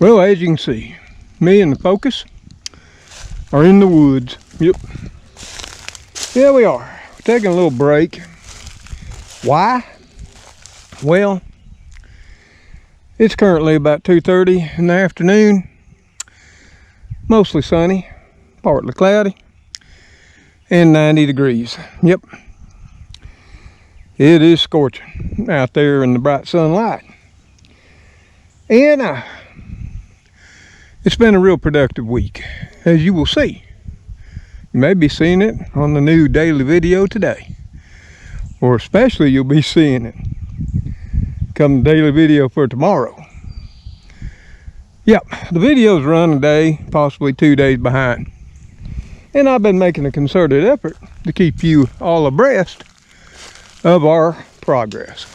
Well, as you can see, me and the Focus are in the woods. Yep. Yeah, we are. We're taking a little break. Why? Well, it's currently about 2:30 in the afternoon. Mostly sunny, partly cloudy, and 90 degrees. Yep. It is scorching out there in the bright sunlight. And it's been a real productive week, as you will see. You may be seeing it on the new daily video today, or especially you'll be seeing it come the daily video for tomorrow. Yep, the videos run a day, possibly 2 days behind. And I've been making a concerted effort to keep you all abreast of our progress.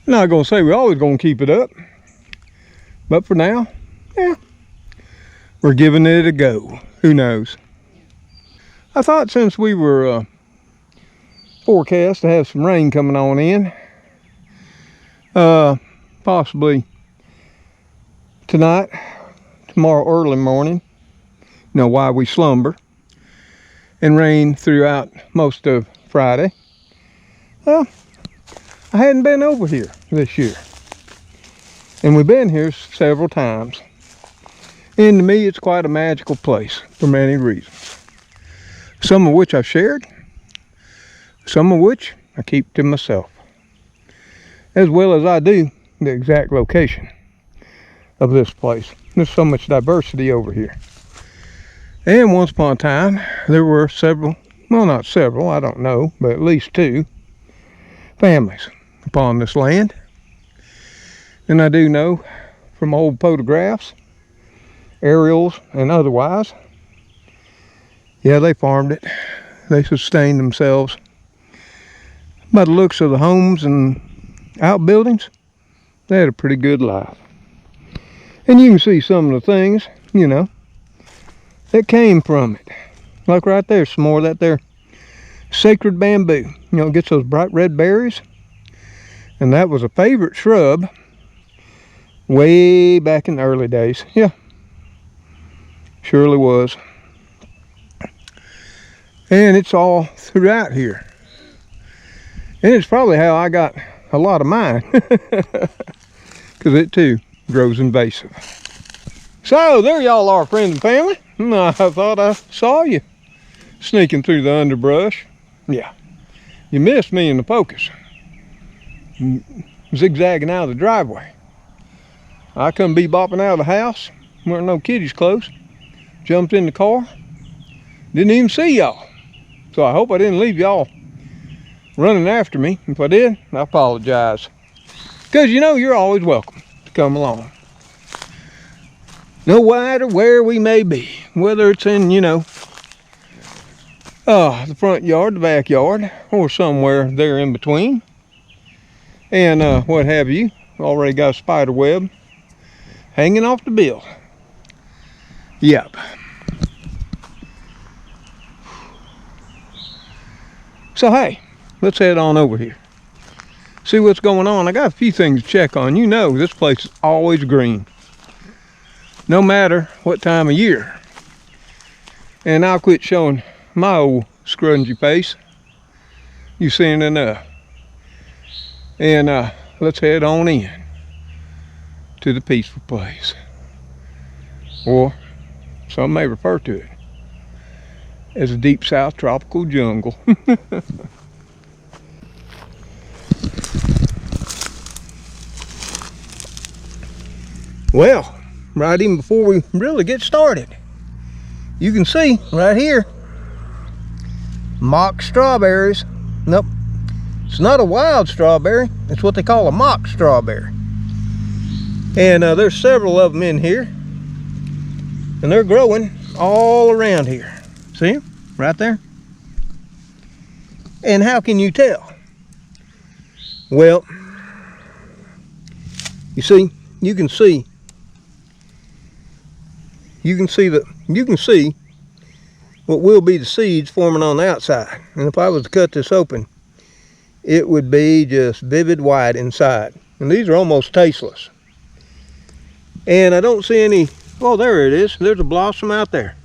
I'm not gonna say we're always gonna keep it up, but for now, yeah, we're giving it a go. Who knows? I thought since we were forecast to have some rain coming on in, possibly tonight, tomorrow early morning, you know, while we slumber, and rain throughout most of Friday. Well, I hadn't been over here this year, and we've been here several times, and to me it's quite a magical place for many reasons, some of which I've shared, some of which I keep to myself, as well as I do the exact location of this place. There's so much diversity over here. And once upon a time, there were several, well, not several, I don't know, but at least 2 families upon this land. And I do know from old photographs, aerials and otherwise, yeah, they farmed it. They sustained themselves. By the looks of the homes and outbuildings, they had a pretty good life. And you can see some of the things, you know, that came from it. Like right there, some more of that there sacred bamboo. You know, it gets those bright red berries. And that was a favorite shrub way back in the early days. Yeah, surely was. And it's all throughout here. And it's probably how I got a lot of mine. Because it too grows invasive. So there y'all are, friends and family. I thought I saw you sneaking through the underbrush. Yeah, you missed me in the Focus, zigzagging out of the driveway. I come bebopping out of the house, weren't no kiddies close, jumped in the car, didn't even see y'all. So I hope I didn't leave y'all running after me. If I did, I apologize. Because you know you're always welcome to come along. No matter where we may be, whether it's in, you know, the front yard, the backyard, or somewhere there in between. And what have you, already got a spider web hanging off the bill. Yep. So hey, let's head on over here. See what's going on. I got a few things to check on. You know this place is always green, no matter what time of year. And I'll quit showing my old scrungy face. You've seen enough. And let's head on in to the peaceful place, or some may refer to it as a deep south tropical jungle. Well, right even before we really get started, you can see right here, mock strawberries. Nope, it's not a wild strawberry, it's what they call a mock strawberry. And there's several of them in here, and they're growing all around here. See them right there? And how can you tell? Well, you see, you can see what will be the seeds forming on the outside. And if I was to cut this open, it would be just vivid white inside. And these are almost tasteless. And I don't see any, oh, there it is. There's a blossom out there.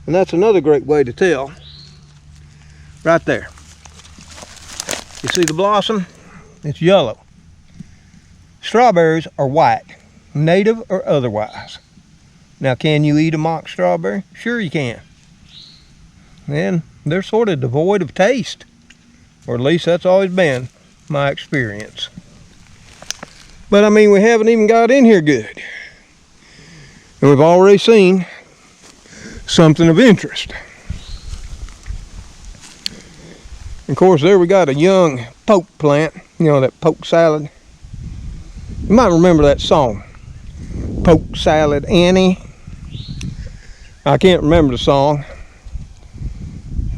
And that's another great way to tell. Right there. You see the blossom? It's yellow. Strawberries are white, native or otherwise. Now, can you eat a mock strawberry? Sure you can. And they're sort of devoid of taste. Or at least that's always been my experience. But I mean, we haven't even got in here good. And we've already seen something of interest. Of course, there we got a young poke plant. You know, that poke salad. You might remember that song. Poke Salad Annie. I can't remember the song.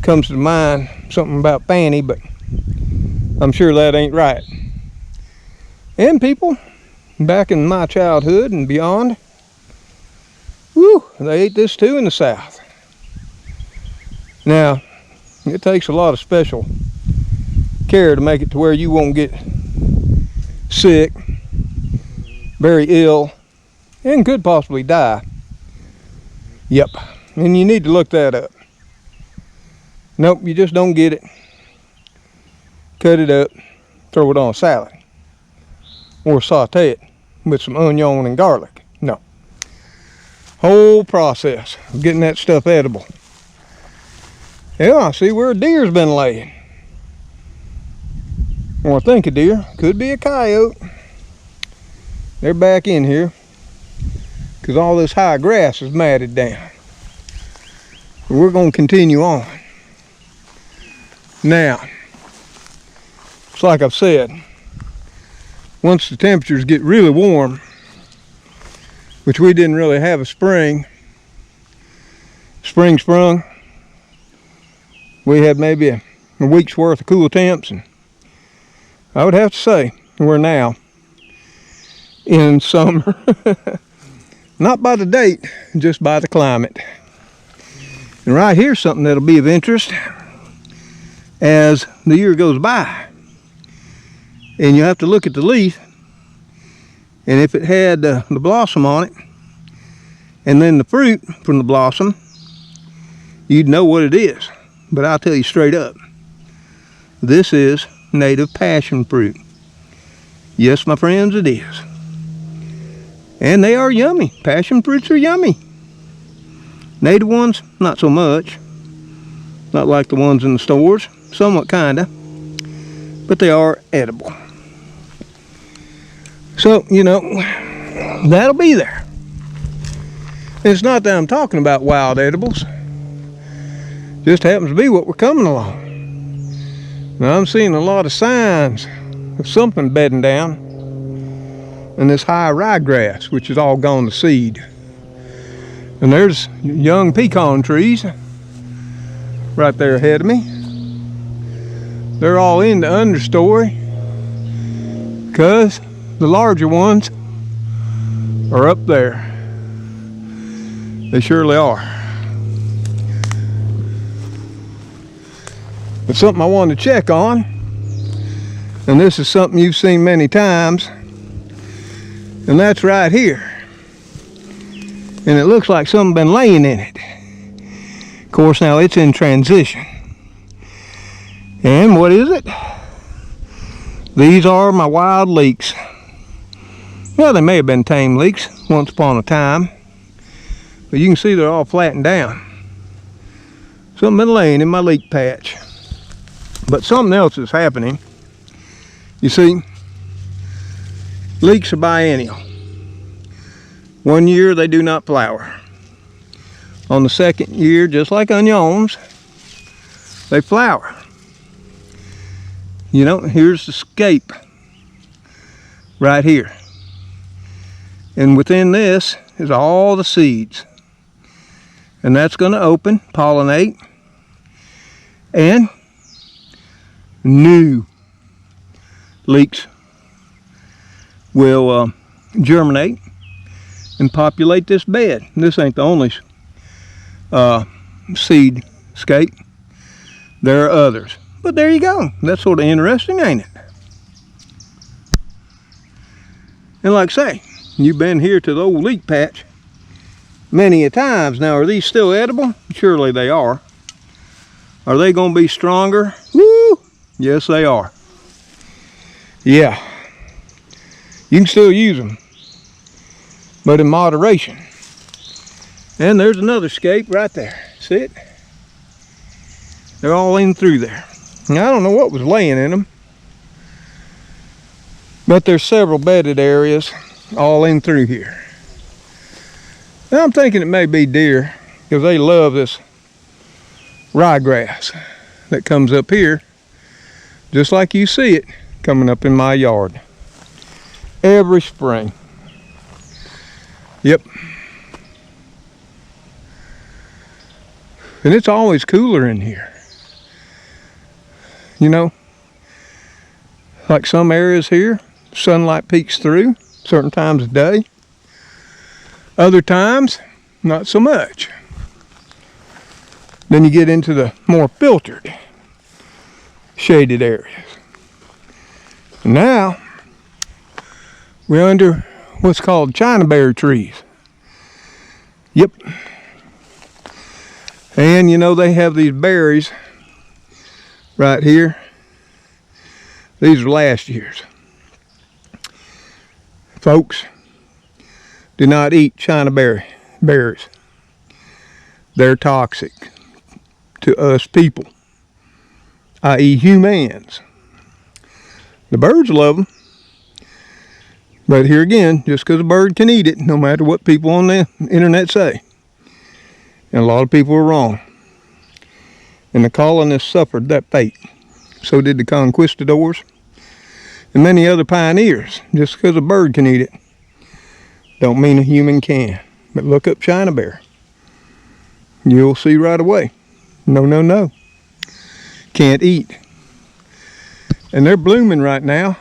Comes to mind something about Fanny, but I'm sure that ain't right. And people back in my childhood and beyond, whew, they ate this too in the South. Now, it takes a lot of special care to make it to where you won't get sick, very ill, and could possibly die. Yep, and you need to look that up. Nope, you just don't get it. Cut it up, throw it on a salad, or saute it with some onion and garlic. No. Whole process of getting that stuff edible. Yeah, I see where a deer's been laying. Or I think a deer. Could be a coyote. They're back in here because all this high grass is matted down. We're going to continue on. Now, it's like I've said, once the temperatures get really warm, which we didn't really have a spring sprung, we had maybe a week's worth of cool temps, and I would have to say we're now in summer. Not by the date, just by the climate. And right here's something that'll be of interest as the year goes by. And you have to look at the leaf, and if it had the blossom on it and then the fruit from the blossom, you'd know what it is. But I'll tell you straight up, this is native passion fruit. Yes, my friends, it is. And they are yummy. Passion fruits are yummy. Native ones, not so much. Not like the ones in the stores. Somewhat kinda. But they are edible. So, you know, that'll be there. And it's not that I'm talking about wild edibles. Just happens to be what we're coming along. Now I'm seeing a lot of signs of something bedding down in this high ryegrass, which is all gone to seed. And there's young pecan trees right there ahead of me. They're all in the understory because the larger ones are up there. They surely are. But something I wanted to check on, and this is something you've seen many times, and that's right here. And it looks like something been laying in it. Of course, now it's in transition. And what is it? These are my wild leeks. Well, they may have been tame leeks once upon a time, but you can see they're all flattened down. Something been laying in my leek patch. But something else is happening. You see, leeks are biennial. 1 year they do not flower. On the second year, just like onions, they flower. You know, here's the scape right here. And within this is all the seeds. And that's going to open, pollinate, and new leeks will germinate and populate this bed. This ain't the only seed scape. There are others. But there you go. That's sort of interesting, ain't it? And like I say, you've been here to the old leek patch many a times. Now, are these still edible? Surely they are. Are they going to be stronger? Woo! Yes, they are. Yeah. You can still use them, but in moderation. And there's another scape right there. See it? They're all in through there. Now, I don't know what was laying in them, but there's several bedded areas all in through here. Now, I'm thinking it may be deer, because they love this ryegrass that comes up here, just like you see it coming up in my yard every spring. Yep. And it's always cooler in here. You know, like some areas here, sunlight peeks through certain times of day. Other times, not so much. Then you get into the more filtered, shaded areas. And now, we're under what's called Chinaberry trees. Yep. And you know, they have these berries right here. These are last year's. Folks, do not eat Chinaberry berries. They're toxic to us people, i.e. humans. The birds love them. But here again, just because a bird can eat it, no matter what people on the internet say. And a lot of people are wrong. And the colonists suffered that fate. So did the conquistadors and many other pioneers. Just because a bird can eat it, don't mean a human can. But look up Chinaberry. You'll see right away. No, no, no. Can't eat. And they're blooming right now.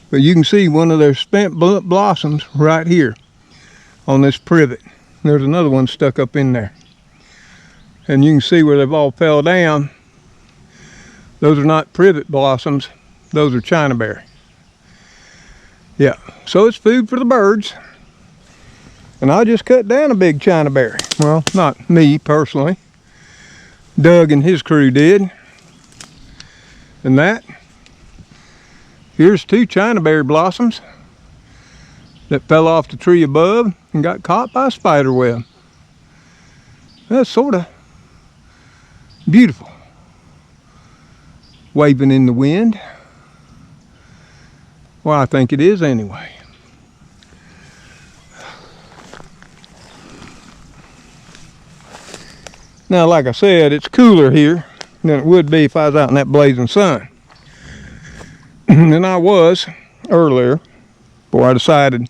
But you can see one of their spent blossoms right here on this privet. There's another one stuck up in there. And you can see where they've all fell down. Those are not privet blossoms. Those are Chinaberry. Yeah, so it's food for the birds. And I just cut down a big Chinaberry. Well, not me personally. Doug and his crew did. And that, here's 2 Chinaberry blossoms that fell off the tree above and got caught by a spider web. That's sort of beautiful. Waving in the wind. Well, I think it is anyway. Now, like I said, it's cooler here than it would be if I was out in that blazing sun. And I was earlier, before I decided,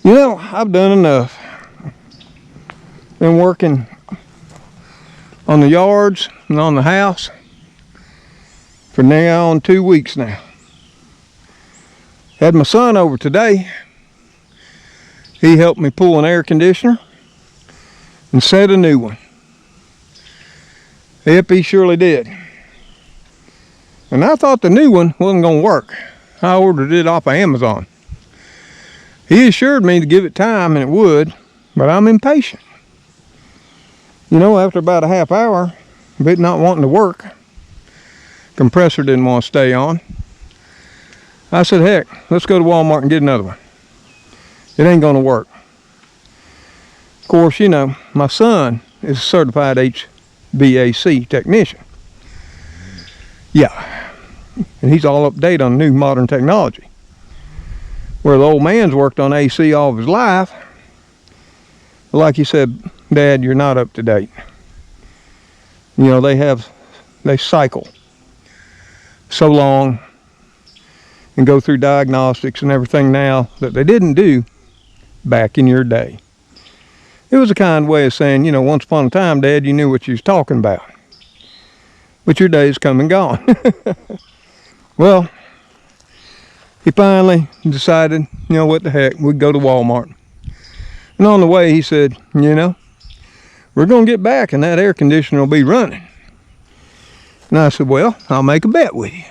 you know, I've done enough. Been working on the yards and on the house for now on 2 weeks now. Had my son over today. He helped me pull an air conditioner and set a new one. Yep, he surely did. And I thought the new one wasn't going to work. I ordered it off of Amazon. He assured me to give it time and it would, but I'm impatient. You know, after about a half hour of it not wanting to work, compressor didn't want to stay on. I said, heck, let's go to Walmart and get another one. It ain't going to work. Of course, you know, my son is a certified HVAC technician. Yeah, and he's all up to date on new modern technology. Where the old man's worked on AC all of his life, like he said, Dad, you're not up to date. You know, they cycle so long and go through diagnostics and everything now that they didn't do back in your day. It was a kind way of saying, you know, once upon a time, Dad, you knew what you was talking about. But your day's come and gone. Well, he finally decided, you know, what the heck, we'd go to Walmart. And on the way, he said, you know, we're going to get back and that air conditioner will be running. And I said, well, I'll make a bet with you.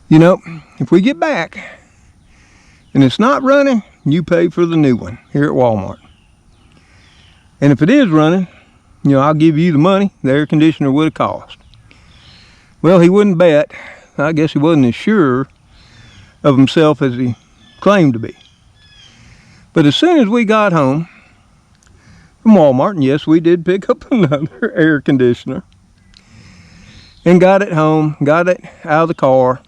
You know, if we get back and it's not running, you pay for the new one here at Walmart. And if it is running, you know, I'll give you the money the air conditioner would have cost. Well, he wouldn't bet. I guess he wasn't as sure of himself as he claimed to be. But as soon as we got home from Walmart, and yes, we did pick up another air conditioner, and got it home, got it out of the car,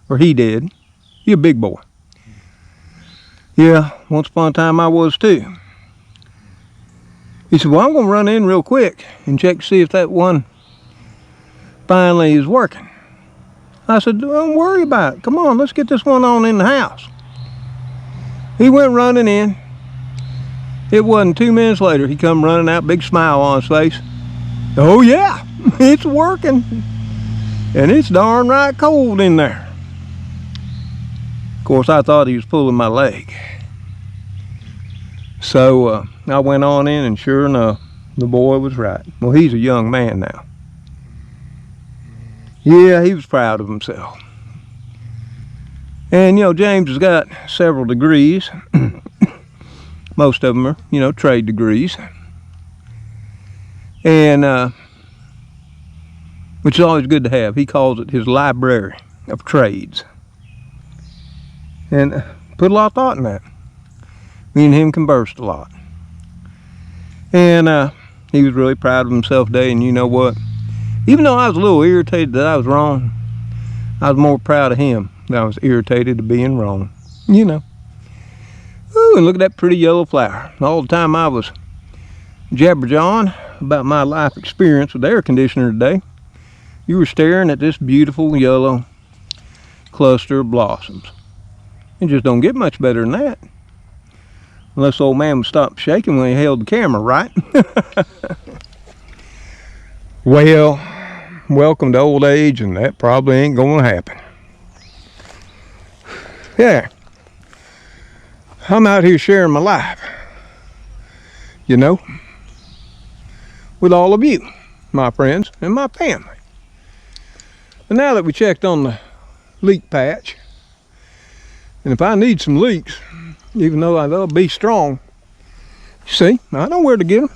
or he did. He's a big boy. Yeah, once upon a time I was too. He said, well, I'm going to run in real quick and check to see if that one finally is working. I said, don't worry about it. Come on, let's get this one on in the house. He went running in. It wasn't 2 minutes later, he come running out, big smile on his face. Oh yeah, it's working. And it's darn right cold in there. Of course, I thought he was pulling my leg. So I went on in, and sure enough, the boy was right. Well, he's a young man now. Yeah, he was proud of himself. And, you know, James has got several degrees. Most of them are, you know, trade degrees. And, which is always good to have. He calls it his library of trades. And put a lot of thought in that. Me and him conversed a lot. And he was really proud of himself today. And you know what? Even though I was a little irritated that I was wrong, I was more proud of him than I was irritated of being wrong. You know. Ooh, and look at that pretty yellow flower. All the time I was jabberjawing about my life experience with the air conditioner today, you were staring at this beautiful yellow cluster of blossoms. It just don't get much better than that. Unless the old man would stop shaking when he held the camera, right? Well, welcome to old age, and that probably ain't gonna happen. Yeah. I'm out here sharing my life, you know, with all of you, my friends and my family. And now that we checked on the leek patch, and if I need some leeks, even though they'll be strong, see, I know where to get them.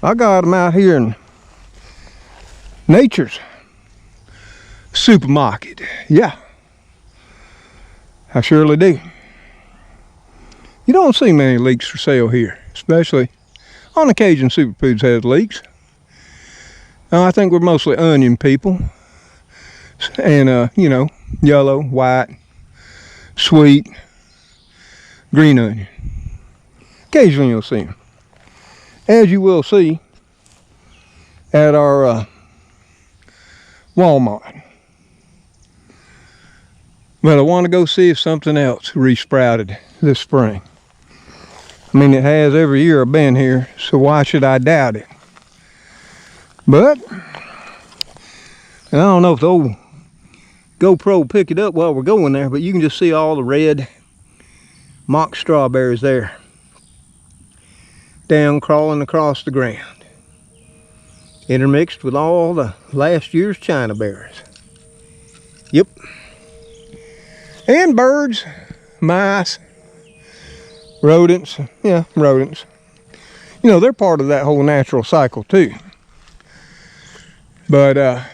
I got them out here in Nature's supermarket. Yeah, I surely do. You don't see many leeks for sale here, especially on occasion Superfoods has leeks. I think we're mostly onion people. And, you know, yellow, white, sweet, green onion. Occasionally you'll see them. As you will see at our Walmart. But I want to go see if something else resprouted this spring. I mean, it has every year I've been here, so why should I doubt it? But, and I don't know if the old GoPro will pick it up while we're going there, but you can just see all the red mock strawberries there. Down crawling across the ground. Intermixed with all the last year's China berries. Yep. And birds, mice, rodents, yeah, rodents. You know, they're part of that whole natural cycle too. But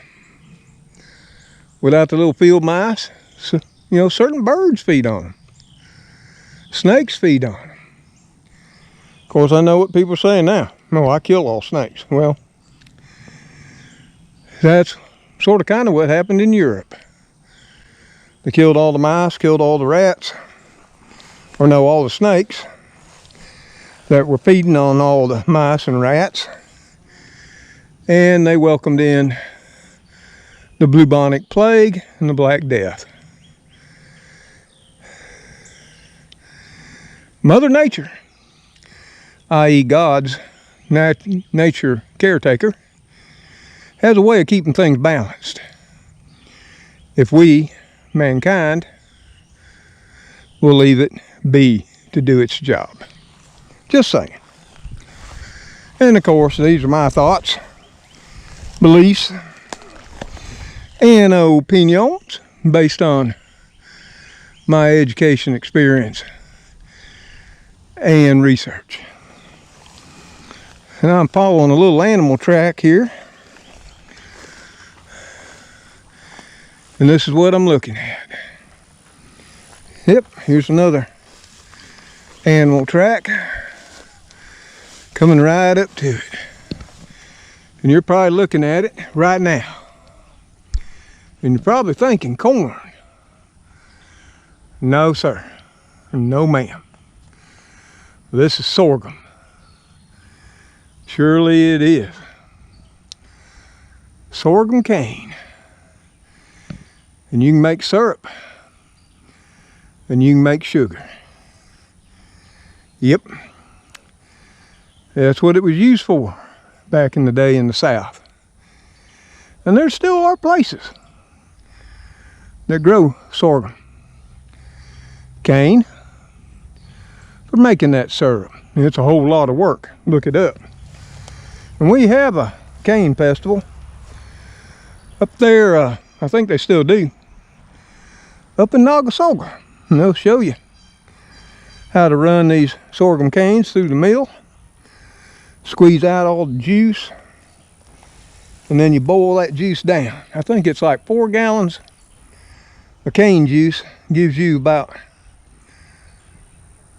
without the little field mice, so, you know, certain birds feed on them. Snakes feed on them. Of course, I know what people are saying now. No, I kill all snakes. Well, that's sort of kind of what happened in Europe. They killed all the mice, killed all the rats, or no, all the snakes that were feeding on all the mice and rats. And they welcomed in the bubonic plague and the Black Death. Mother Nature, i.e. God's nature caretaker, has a way of keeping things balanced. If we, mankind, will leave it be to do its job. Just saying. And of course, these are my thoughts, beliefs, and opinions based on my education experience and research. And I'm following a little animal track here. And this is what I'm looking at. Yep, here's another animal track coming right up to it. And you're probably looking at it right now. And you're probably thinking corn. No, sir. No, ma'am. This is sorghum. Surely it is. Sorghum cane. And you can make syrup. And you can make sugar. Yep. That's what it was used for back in the day in the South. And there still are places that grow sorghum cane for making that syrup. And it's a whole lot of work. Look it up. And we have a cane festival up there, I think they still do, up in Nagasauga. And they'll show you how to run these sorghum canes through the mill, squeeze out all the juice, and then you boil that juice down. I think it's like 4 gallons of cane juice gives you about,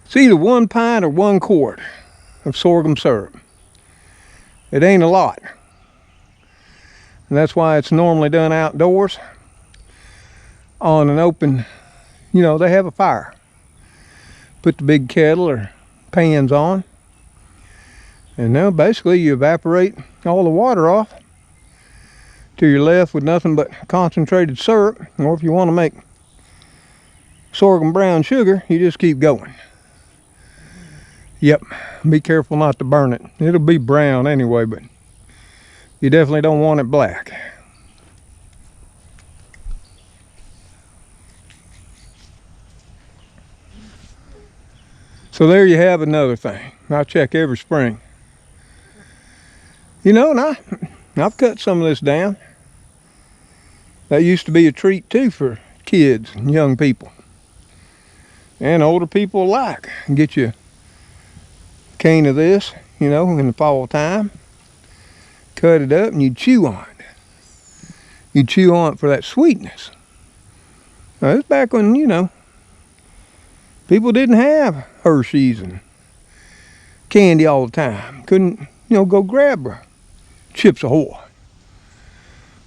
it's either 1 pint or 1 quart of sorghum syrup. It ain't a lot. And that's why it's normally done outdoors on an open, you know, they have a fire. Put the big kettle or pans on. And now basically you evaporate all the water off till you're left with nothing but concentrated syrup. Or if you want to make sorghum brown sugar, you just keep going. Yep, be careful not to burn it. It'll be brown anyway, but you definitely don't want it black. So there you have another thing. I check every spring. You know, and I've cut some of this down. That used to be a treat too for kids and young people. And older people alike. Get you a cane of this, you know, in the fall time. Cut it up and you chew on it. You chew on it for that sweetness. Now, it's back when, you know, people didn't have Hershey's and candy all the time. Couldn't, you know, go grab a Chips Ahoy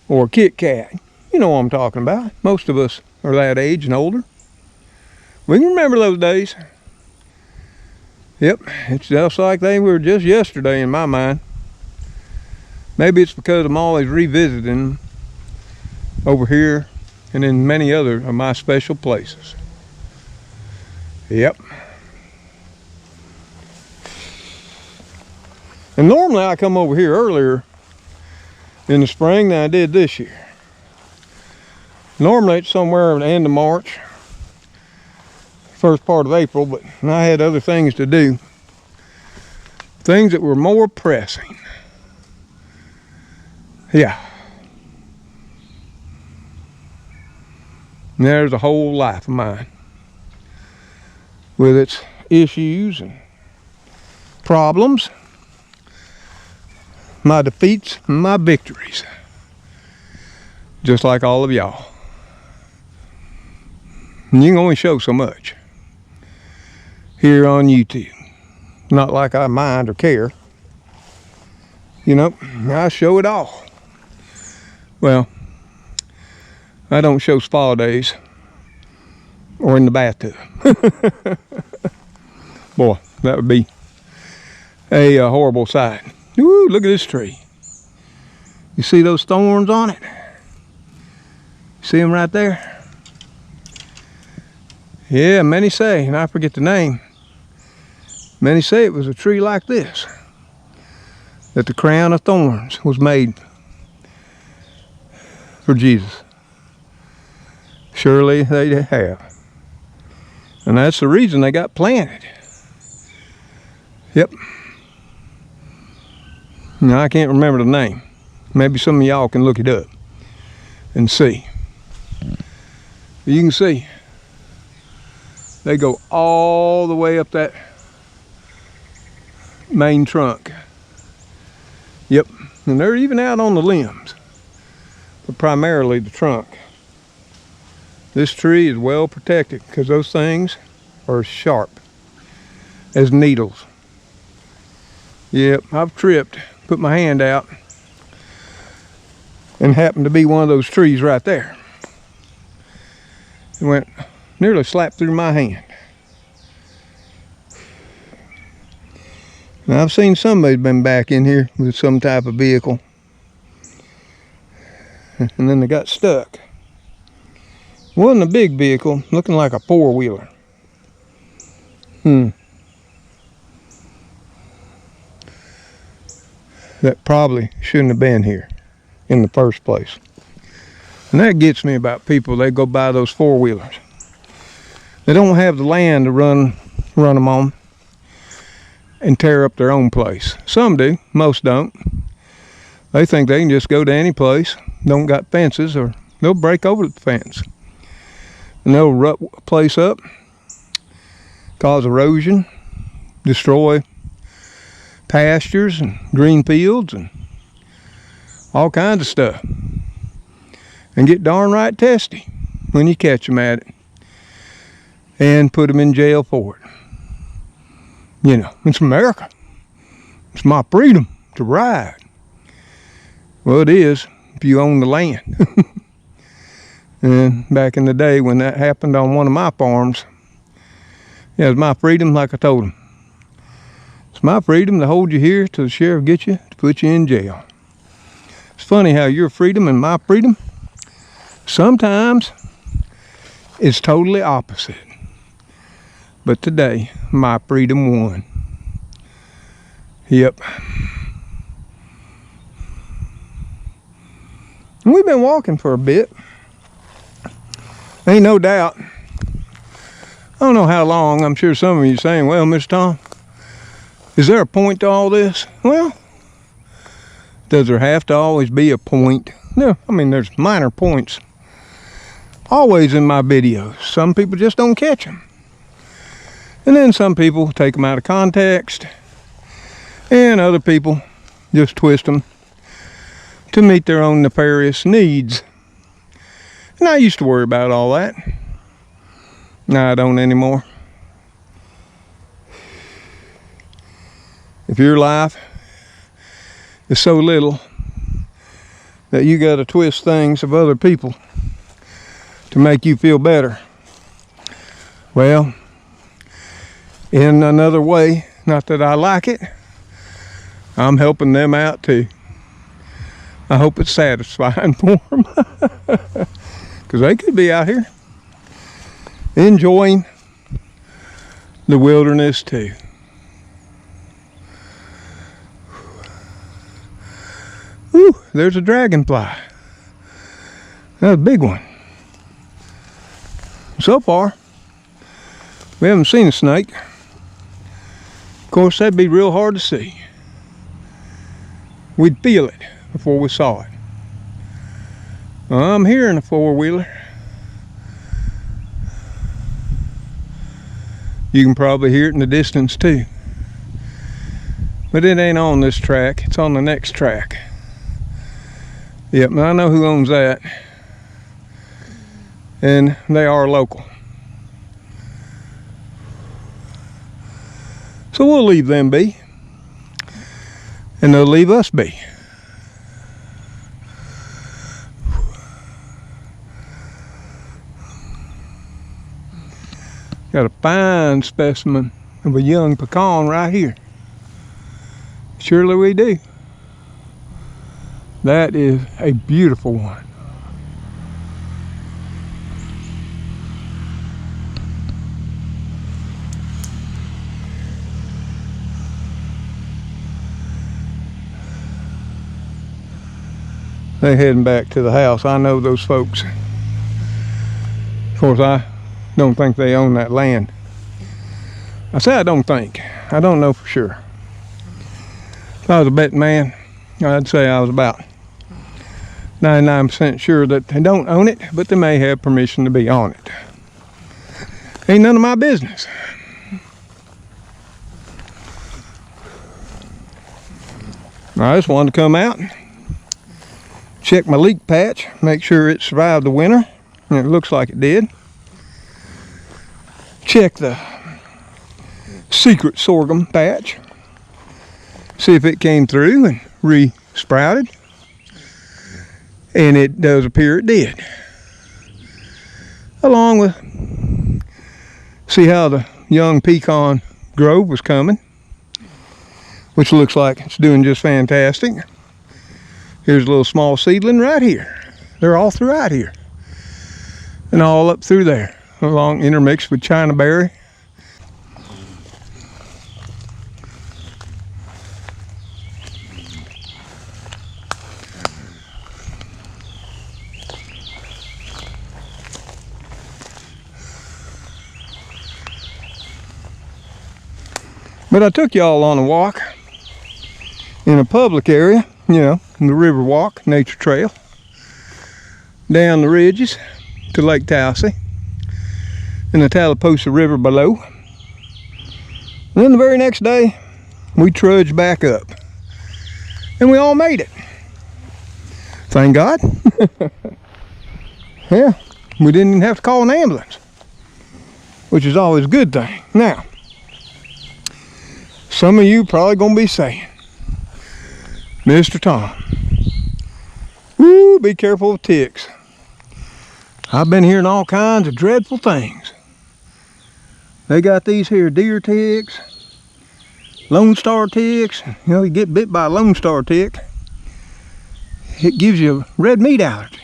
or a Kit Kat. You know what I'm talking about. Most of us are that age and older. We can remember those days. Yep, it's just like they were just yesterday in my mind. Maybe it's because I'm always revisiting them over here and in many other of my special places. Yep. And normally I come over here earlier in the spring than I did this year. Normally it's somewhere at the end of March, first part of April, but I had other things to do. Things that were more pressing. Yeah. And there's a whole life of mine with its issues and problems, my defeats and my victories, just like all of y'all. And you can only show so much here on YouTube. Not like I mind or care. You know, I show it all. Well, I don't show spa days or in the bathtub. Boy, that would be a horrible sight. Ooh, look at this tree. You see those thorns on it? See them right there? Yeah, many say, and I forget the name, many say it was a tree like this, that the crown of thorns was made for Jesus. Surely they have. And that's the reason they got planted. Yep. Now I can't remember the name. Maybe some of y'all can look it up and see. You can see They go all the way up that main trunk. Yep, and they're even out on the limbs, but primarily the trunk. This tree is well protected because those things are sharp as needles. Yep, I've tripped, put my hand out, and happened to be one of those trees right there. It went nearly slapped through my hand. Now I've seen somebody been back in here with some type of vehicle, and then they got stuck. It wasn't a big vehicle, looking like a four-wheeler. That probably shouldn't have been here in the first place. And that gets me about people. They go buy those four-wheelers. They don't have the land to run them on and tear up their own place. Some do, most don't. They think they can just go to any place, don't got fences, or they'll break over the fence. And they'll rut a place up, cause erosion, destroy pastures and green fields and all kinds of stuff, and get darn right testy when you catch them at it and put them in jail for it. You know, it's America. It's my freedom to ride. Well, it is if you own the land. And back in the day when that happened on one of my farms, yeah, it was my freedom, like I told them. It's my freedom to hold you here till the sheriff gets you to put you in jail. It's funny how your freedom and my freedom sometimes is totally opposite. But today, my freedom won. Yep. And we've been walking for a bit. Ain't no doubt. I don't know how long. I'm sure some of you are saying, well, Mr. Tom, is there a point to all this? Well, does there have to always be a point? No, I mean, there's minor points always in my videos. Some people just don't catch them. And then some people take them out of context, and other people just twist them to meet their own nefarious needs. And I used to worry about all that. Now I don't anymore. If your life is so little that you got to twist things of other people to make you feel better, well, in another way, not that I like it, I'm helping them out too. I hope it's satisfying for them. Because they could be out here enjoying the wilderness too. Whew, there's a dragonfly. That's a big one. So far, we haven't seen a snake. Of course, that'd be real hard to see. We'd feel it before we saw it. I'm hearing a four-wheeler. You can probably hear it in the distance too. But it ain't on this track, it's on the next track. Yep, I know who owns that. And they are local. So we'll leave them be. And they'll leave us be. Got a fine specimen of a young pecan right here. Surely we do. That is a beautiful one. They're heading back to the house. I know those folks. Of course, I don't think they own that land. I say I don't think. I don't know for sure. If I was a betting man, I'd say I was about 99% sure that they don't own it, but they may have permission to be on it. Ain't none of my business. I just wanted to come out and check my leek patch, make sure it survived the winter, and it looks like it did. Check the secret sorghum patch, see if it came through and re-sprouted, and it does appear it did. Along with, see how the young pecan grove was coming, which looks like it's doing just fantastic. Here's a little small seedling right here. They're all throughout here. And all up through there, along intermixed with China berry. But I took y'all on a walk in a public area, you know, in the river walk, nature trail, down the ridges to Lake Tallahassee and the Tallapoosa River below. And then the very next day, we trudged back up. And we all made it. Thank God. Yeah, we didn't even have to call an ambulance, which is always a good thing. Now, some of you probably gonna be saying, Mr. Tom, woo, be careful of ticks. I've been hearing all kinds of dreadful things. They got these here deer ticks, Lone Star ticks. You know, you get bit by a Lone Star tick, it gives you a red meat allergy.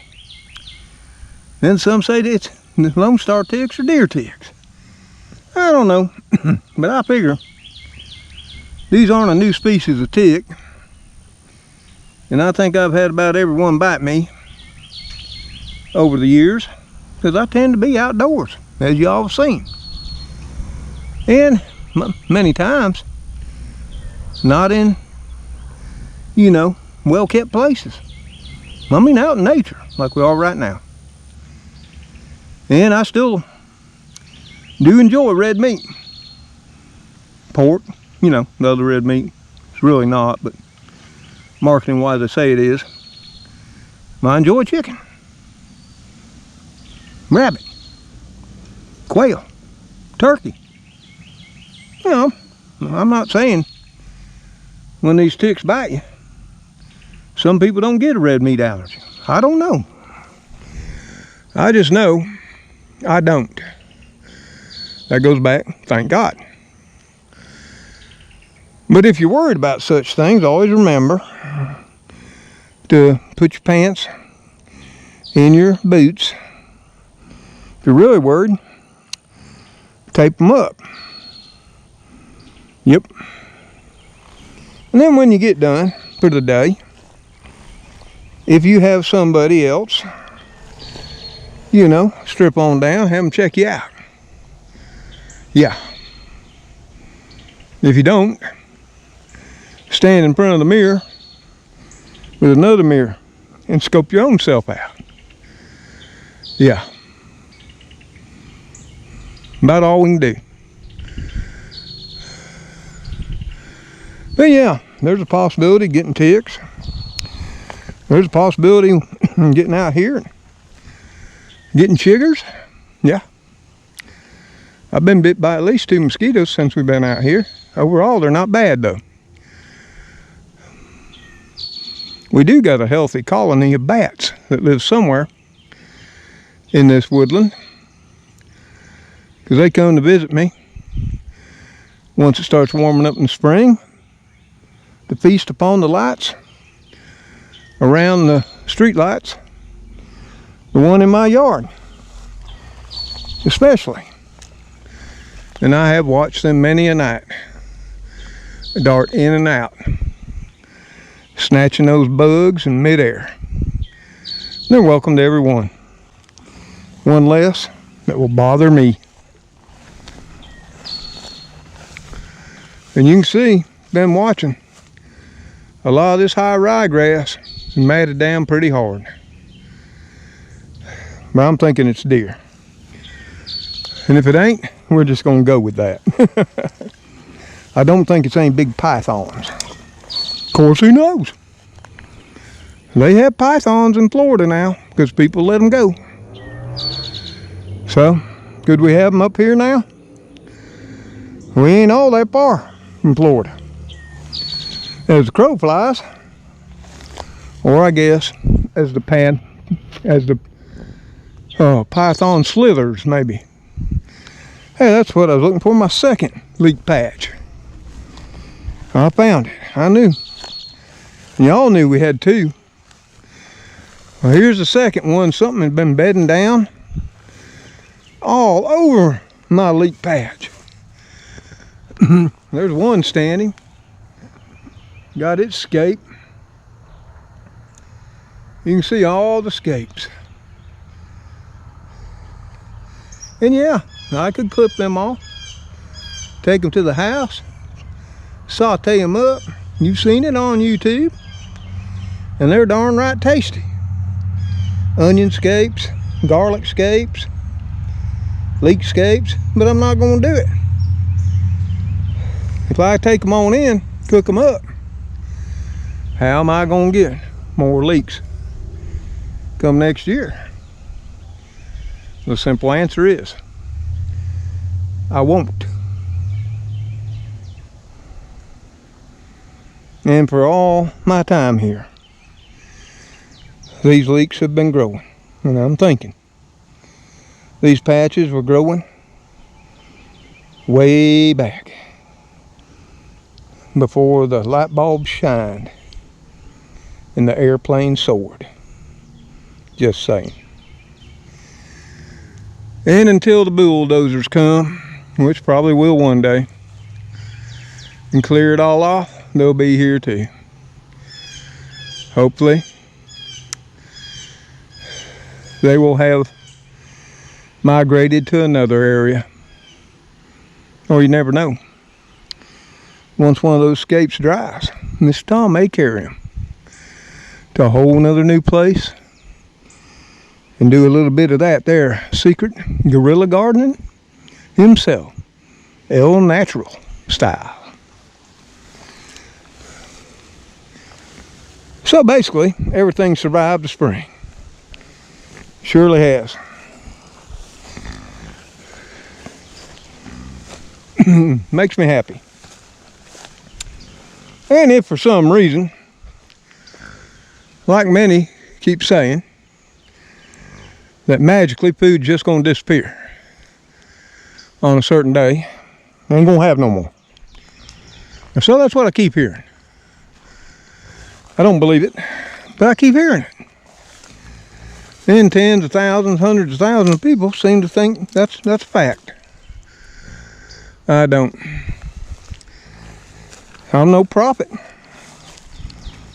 Then some say that it's the Lone Star ticks or deer ticks. I don't know, but I figure these aren't a new species of tick, and I think I've had about every one bite me over the years, because I tend to be outdoors, as you all have seen. And many times, not in, you know, well-kept places. I mean out in nature, like we are right now. And I still do enjoy red meat. Pork, you know, the other red meat. It's really not, but marketing wise they say it is. I enjoy chicken, rabbit, quail, turkey. You know, I'm not saying when these ticks bite you, some people don't get a red meat allergy. I don't know. I just know I don't. That goes back, thank God. But if you're worried about such things, always remember to put your pants in your boots. If you're really worried, tape them up. Yep. And then when you get done for the day, if you have somebody else, you know, strip on down, have them check you out. Yeah. If you don't, stand in front of the mirror with another mirror and scope your own self out. Yeah. About all we can do. But yeah, there's a possibility of getting ticks. There's a possibility of getting out here and getting chiggers. Yeah. I've been bit by at least 2 mosquitoes since we've been out here. Overall, they're not bad though. We do got a healthy colony of bats that live somewhere in this woodland, because they come to visit me once it starts warming up in the spring to feast upon the lights around the street lights, the one in my yard especially. And I have watched them many a night dart in and out, snatching those bugs in midair. They're welcome to every one. One less that will bother me. And you can see, been watching, a lot of this high ryegrass is matted down pretty hard. But I'm thinking it's deer. And if it ain't, we're just gonna go with that. I don't think it's any big pythons. Of course, who knows? They have pythons in Florida now because people let them go. So, could we have them up here now? We ain't all that far from Florida. As the crow flies, or I guess as the python slithers, maybe. Hey, that's what I was looking for, my second leek patch. I found it. I knew. Y'all knew we had two. Well, here's the second one. Something had been bedding down all over my leek patch. There's one standing. Got its scape. You can see all the scapes. And yeah, I could clip them off, take them to the house, saute them up. You've seen it on YouTube. And they're darn right tasty. Onion scapes, garlic scapes, leek scapes, but I'm not going to do it. If I take them on in, cook them up, how am I going to get more leeks come next year? The simple answer is, I won't. And for all my time here, these leeks have been growing. And I'm thinking, these patches were growing way back before the light bulb shined and the airplane soared. Just saying. And until the bulldozers come, which probably will one day, and clear it all off, they'll be here too. Hopefully, they will have migrated to another area. Or you never know. Once one of those scapes dries, Mr. Tom may carry him to a whole nother new place and do a little bit of that there secret guerrilla gardening himself, El Natural style. So basically, everything survived the spring. Surely has. Makes me happy. And if for some reason, like many keep saying, that magically food's just going to disappear on a certain day, ain't going to have no more. And so that's what I keep hearing. I don't believe it, but I keep hearing it. And tens of thousands, hundreds of thousands of people seem to think that's fact. I don't. I'm no prophet.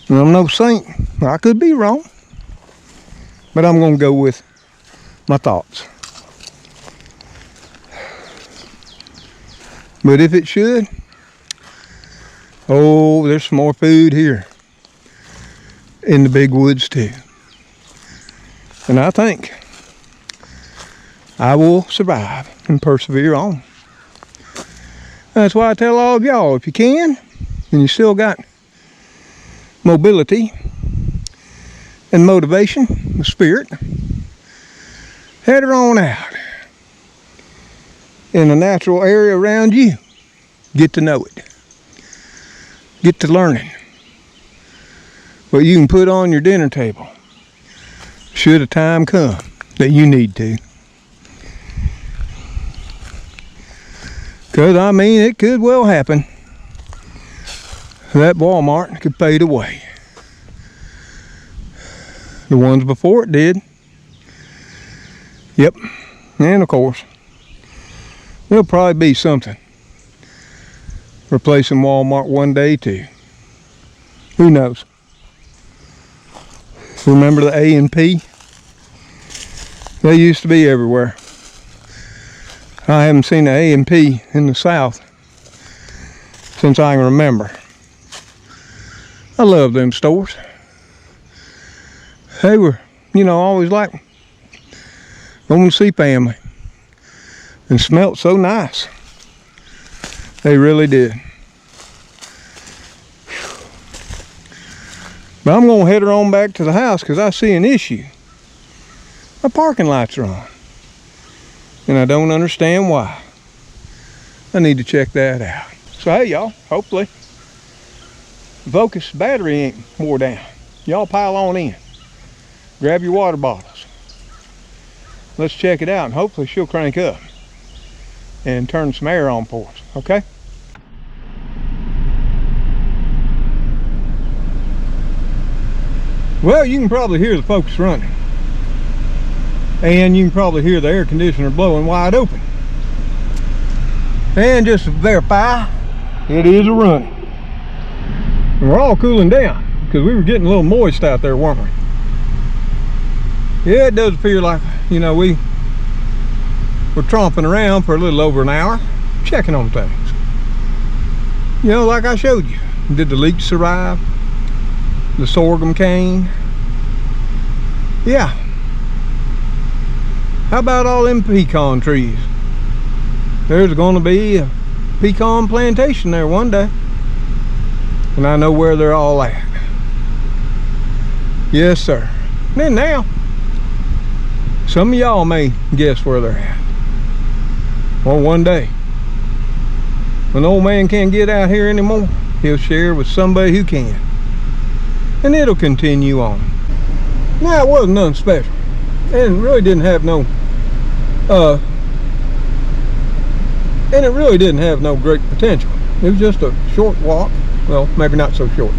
I'm no saint. I could be wrong. But I'm going to go with my thoughts. But if it should, oh, there's some more food here in the big woods too. And I think I will survive and persevere on. That's why I tell all of y'all, if you can, and you still got mobility and motivation, the spirit, head on out in a natural area around you. Get to know it. Get to learning what you can put on your dinner table should a time come that you need to. Because, I mean, it could well happen that Walmart could fade away. The ones before it did. Yep. And, of course, there'll probably be something replacing Walmart one day, too. Who knows? Remember the A&P? They used to be everywhere. I haven't seen the A&P in the South since I can remember. I love them stores. They were, always like going to see family. and smelt so nice. They really did. But I'm gonna head her on back to the house because I see an issue. My parking lights are on, and I don't understand why. I need to check that out. So hey y'all, hopefully the Focus battery ain't wore down. Y'all pile on in. Grab your water bottles. Let's check it out, and hopefully she'll crank up and turn some air on for us, okay? Well, you can probably hear the Focus running. And you can probably hear the air conditioner blowing wide open. And just to verify, it is a running. And we're all cooling down because we were getting a little moist out there, weren't we? Yeah, it does appear like, you know, we were tromping around for a little over an hour, checking on things. You know, like I showed you. Did the leeks survive? The sorghum cane? Yeah. How about all them pecan trees? There's going to be a pecan plantation there one day. And I know where they're all at. Yes, sir. And then now, some of y'all may guess where they're at. Or one day, when the old man can't get out here anymore, he'll share with somebody who can. And it'll continue on. Now, it wasn't nothing special. And it really didn't have no great potential. It was just a short walk, well, maybe not so short,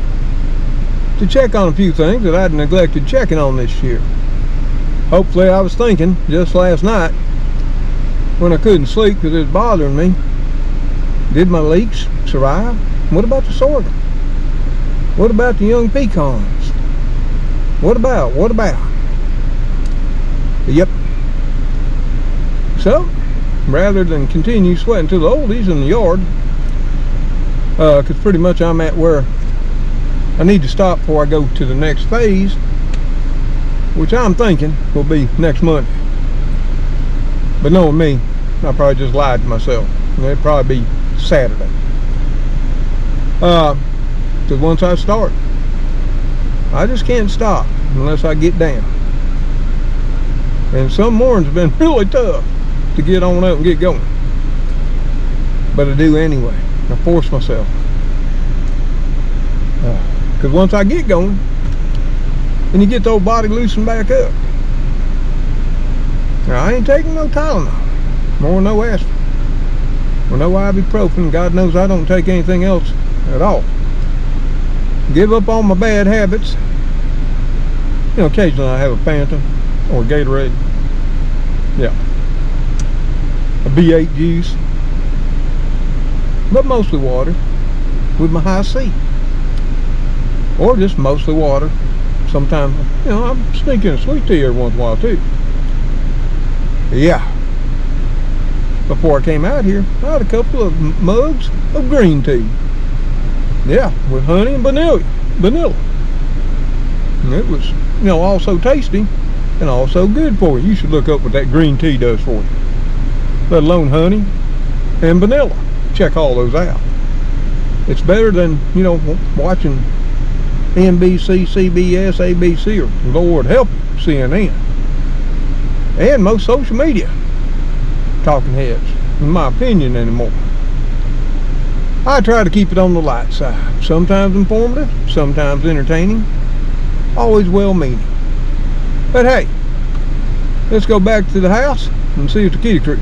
to check on a few things that I'd neglected checking on this year. Hopefully, I was thinking just last night when I couldn't sleep because it was bothering me, did my leeks survive? What about the sorghum? What about the young pecans? What about? Yep. So, rather than continue sweating to the oldies in the yard, because pretty much I'm at where I need to stop before I go to the next phase, which I'm thinking will be next Monday. But knowing me, I probably just lied to myself. It'll probably be Saturday. Because once I start, I just can't stop unless I get down. And some mornings have been really tough to get on up and get going. But I do anyway. I force myself. Because once I get going, and you get the old body loosened back up. Now, I ain't taking no Tylenol, or no aspirin, or no ibuprofen. God knows I don't take anything else at all. Give up on my bad habits. You know, occasionally I have a Fanta or a Gatorade. Yeah. A B8 juice. But mostly water with my high C. Or just mostly water. Sometimes, you know, I'm sneaking a sweet tea every once in a while too. Yeah. Before I came out here, I had a couple of mugs of green tea. Yeah, with honey and vanilla. And it was, you know, also tasty and also good for you. You should look up what that green tea does for you. Let alone honey and vanilla. Check all those out. It's better than, you know, watching NBC, CBS, ABC, or Lord help you, CNN. And most social media talking heads, in my opinion, anymore. I try to keep it on the light side. Sometimes informative, sometimes entertaining, always well-meaning. But hey, let's go back to the house and see if the kitty crew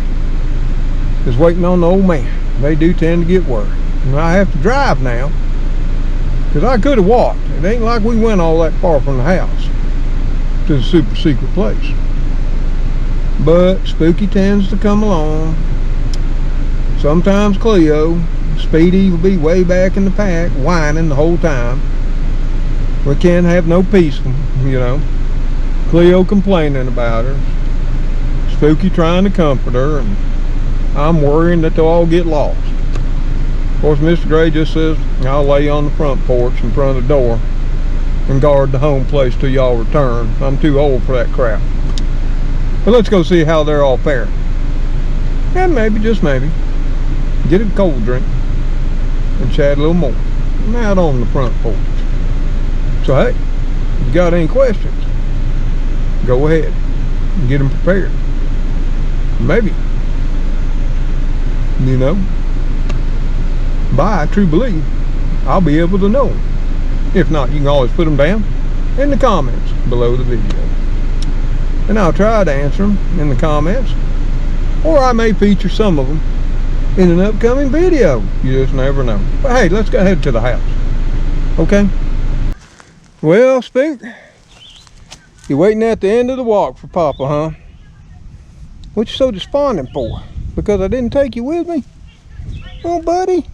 is waiting on the old man. They do tend to get worried. And I have to drive now, because I could have walked. It ain't like we went all that far from the house to the super secret place. But Spooky tends to come along. Sometimes Cleo. Speedy will be way back in the pack, whining the whole time. We can't have no peace, you know. Cleo complaining about her. Spooky trying to comfort her, and I'm worrying that they'll all get lost. Of course, Mr. Gray just says, I'll lay on the front porch in front of the door and guard the home place till y'all return. I'm too old for that crap. But let's go see how they're all faring. And maybe, just maybe, get a cold drink and chat a little more. I'm out on the front porch. So hey, if you got any questions, go ahead and get them prepared. Maybe, you know, by true belief, I'll be able to know them. If not, you can always put them down in the comments below the video, and I'll try to answer them in the comments, or I may feature some of them in an upcoming video. You just never know. But hey, let's go ahead to the house. Okay? Well, Spook, you're waiting at the end of the walk for Papa, huh? What you so despondent for? Because I didn't take you with me? Oh, buddy,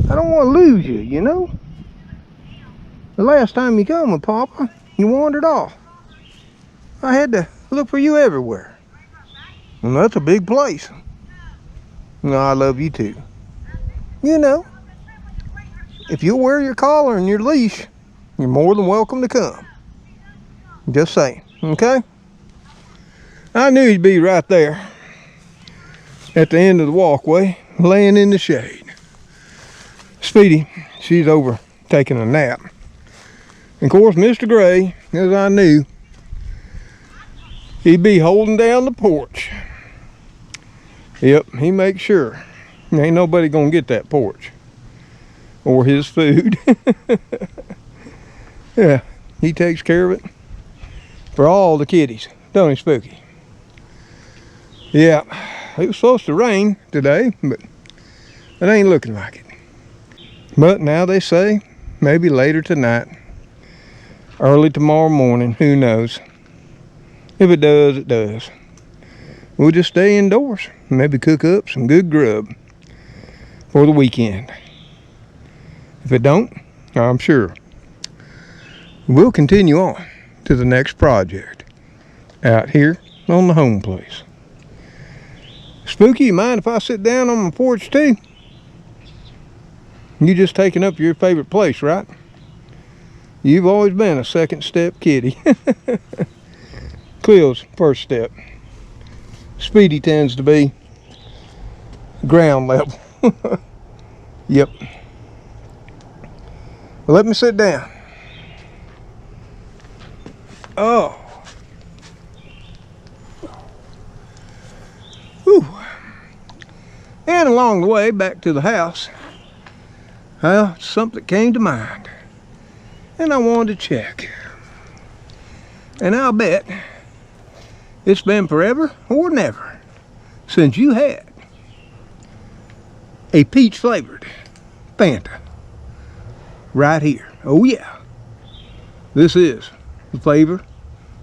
I don't want to lose you, you know? The last time you come with Papa, you wandered off. I had to look for you everywhere. And that's a big place. No, I love you too. You know, if you'll wear your collar and your leash, you're more than welcome to come. Just saying, okay? I knew he'd be right there at the end of the walkway, laying in the shade. Speedy, she's over taking a nap. And of course, Mr. Gray, as I knew, he'd be holding down the porch. Yep, he makes sure ain't nobody gonna get that porch or his food. Yeah, he takes care of it for all the kitties, don't he, Spooky? Yeah, it was supposed to rain today, but it ain't looking like it. But now they say maybe later tonight, early tomorrow morning, who knows. If it does, it does. We'll just stay indoors, maybe cook up some good grub for the weekend. If it don't, I'm sure we'll continue on to the next project out here on the home place. Spooky, you mind if I sit down on my porch too? You just taking up your favorite place, right? You've always been a second step kitty. Cleo's first step. Speedy tends to be ground level. Yep. Well, let me sit down. Oh. Whew. And along the way back to the house, well, something came to mind. And I wanted to check. And I'll bet it's been forever or never since you had a peach flavored Fanta right here. Oh yeah, this is the flavor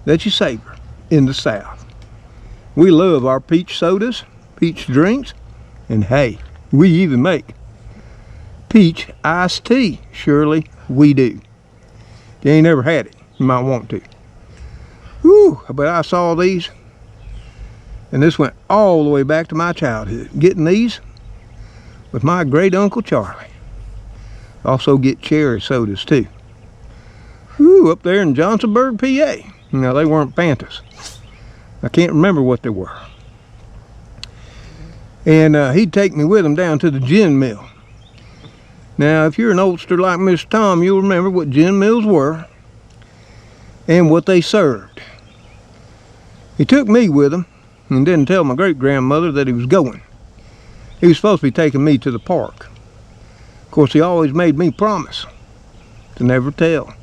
that you savor in the South. We love our peach sodas, peach drinks, and hey, we even make peach iced tea. Surely we do. If you ain't never had it, you might want to. Whew, but I saw these, and this went all the way back to my childhood. Getting these with my great Uncle Charlie. Also get cherry sodas too. Whew, up there in Johnsonburg, PA. Now they weren't Fantas. I can't remember what they were. And he'd take me with him down to the gin mill. Now, if you're an oldster like Mr. Tom, you'll remember what gin mills were and what they served. He took me with him and didn't tell my great-grandmother that he was going. He was supposed to be taking me to the park. Of course, he always made me promise to never tell.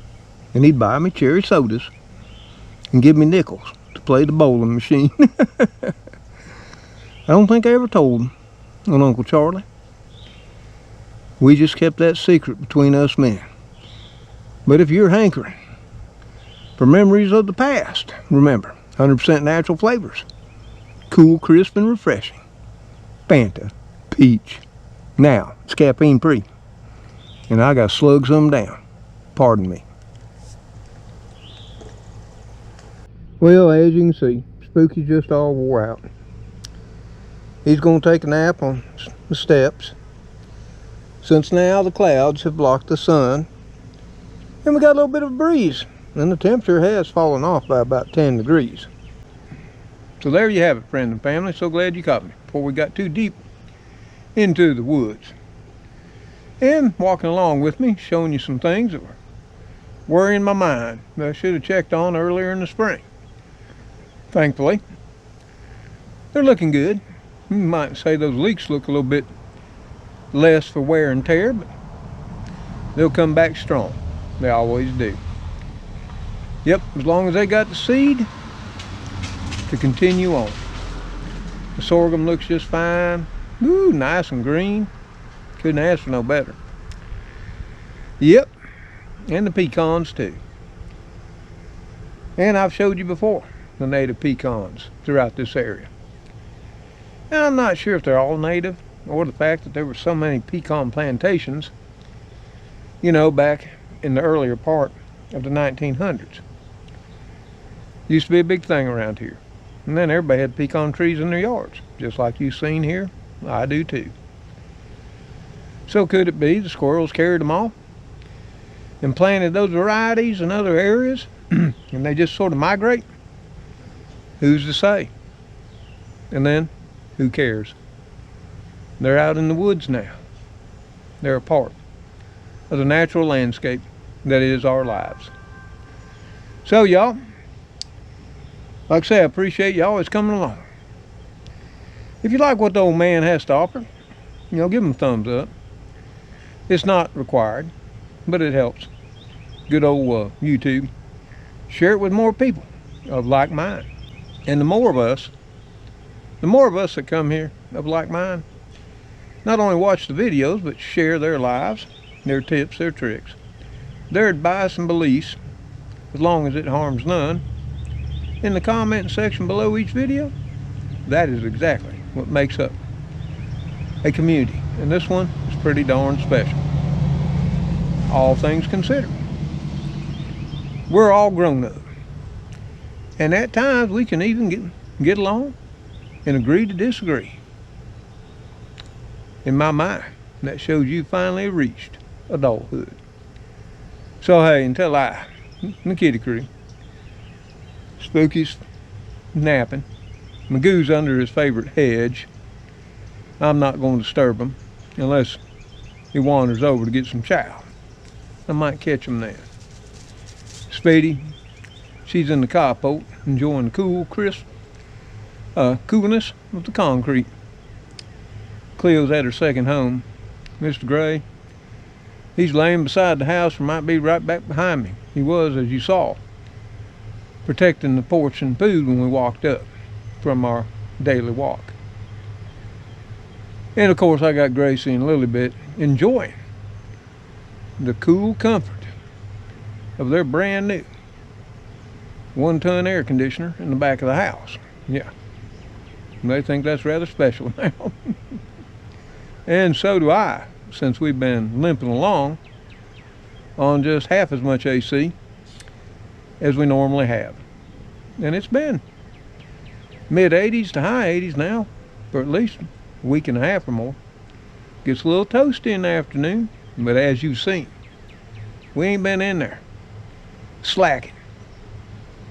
And he'd buy me cherry sodas and give me nickels to play the bowling machine. I don't think I ever told him on Uncle Charlie. We just kept that secret between us men. But if you're hankering for memories of the past, remember, 100% natural flavors. Cool, crisp, and refreshing. Fanta, peach. Now, it's caffeine free. And I gotta slug some down. Pardon me. Well, as you can see, Spooky's just all wore out. He's gonna take a nap on the steps. Since now the clouds have blocked the sun, and we got a little bit of a breeze, and the temperature has fallen off by about 10 degrees. So there you have it, friends and family. So glad you caught me. before we got too deep into the woods. And walking along with me, showing you some things that were worrying my mind that I should have checked on earlier in the spring. Thankfully, they're looking good. You might say those leeks look a little bit less for wear and tear, but they'll come back strong. They always do. Yep, as long as they got the seed to continue on. The sorghum looks just fine. Ooh, nice and green. Couldn't ask for no better. Yep, and the pecans too. And I've showed you before the native pecans throughout this area. And I'm not sure if they're all native or the fact that there were so many pecan plantations, you know, back in the earlier part of the 1900s. Used to be a big thing around here. And then everybody had pecan trees in their yards, just like you've seen here. I do too. So could it be the squirrels carried them all and planted those varieties in other areas and they just sort of migrate? Who's to say? And then, who cares? They're out in the woods now. They're a part of the natural landscape that is our lives. So y'all, like I say, I appreciate you always coming along. If you like what the old man has to offer, you know, give him a thumbs up. It's not required, but it helps. Good old YouTube. Share it with more people of like mind. And the more of us that come here of like mind, not only watch the videos, but share their lives, their tips, their tricks, their advice and beliefs, as long as it harms none, in the comment section below each video. That is exactly what makes up a community. And this one is pretty darn special. All things considered. We're all grown up. And at times we can even get along and agree to disagree. In my mind, that shows you finally reached adulthood. So hey, until I, the kitty crew, Spooky's napping, Magoo's under his favorite hedge, I'm not going to disturb him unless he wanders over to get some chow. I might catch him then. Speedy, she's in the carport enjoying the cool, crisp coolness of the concrete. Cleo's at her second home. Mr. Gray, he's laying beside the house or might be right back behind me. He was, as you saw, protecting the porch and food when we walked up from our daily walk. And of course I got Gracie and Lilybet enjoying the cool comfort of their brand new 1-ton air conditioner in the back of the house. Yeah, they think that's rather special now. And so do I, since we've been limping along on just half as much AC as we normally have. And it's been mid-80s to high 80s now for at least a week and a half or more. Gets a little toasty in the afternoon, but as you've seen, we ain't been in there slacking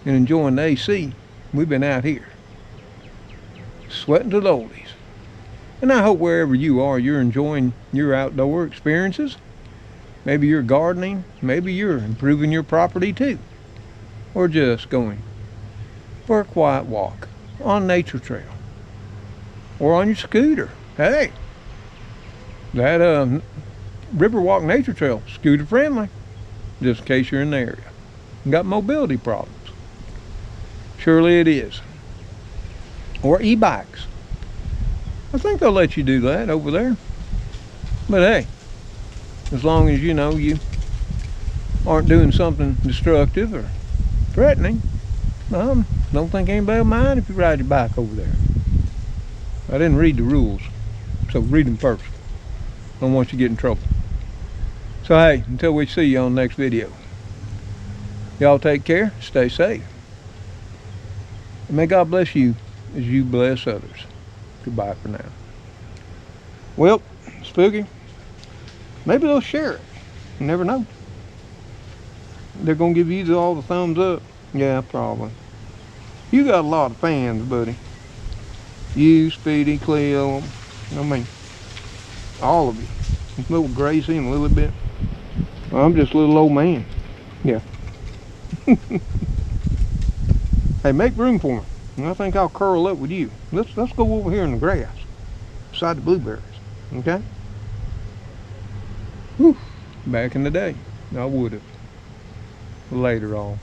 and enjoying the AC. We've been out here sweating to the oldies. And I hope wherever you are, you're enjoying your outdoor experiences. Maybe you're gardening, maybe you're improving your property too, or just going for a quiet walk on nature trail or on your scooter. Hey, that Riverwalk Nature Trail, scooter friendly, just in case you're in the area and got mobility problems. Surely it is. Or e-bikes. I think they'll let you do that over there. But hey, as long as you know you aren't doing something destructive or threatening, I don't think anybody will mind if you ride your bike over there. I didn't read the rules, so read them first. I don't want you to get in trouble. So hey, until we see you on the next video, y'all take care, stay safe, and may God bless you as you bless others. Goodbye for now. Well, Spooky, maybe they'll share it. You never know. They're going to give you all the thumbs up. Yeah, probably. You got a lot of fans, buddy. You, Speedy, Cleo, I mean, all of you. Little Gracie and a little bit. I'm just a little old man. Yeah. Hey, make room for me. And I think I'll curl up with you. Let's go over here in the grass, beside the blueberries. Okay? Whew. Back in the day, I would have. Later on.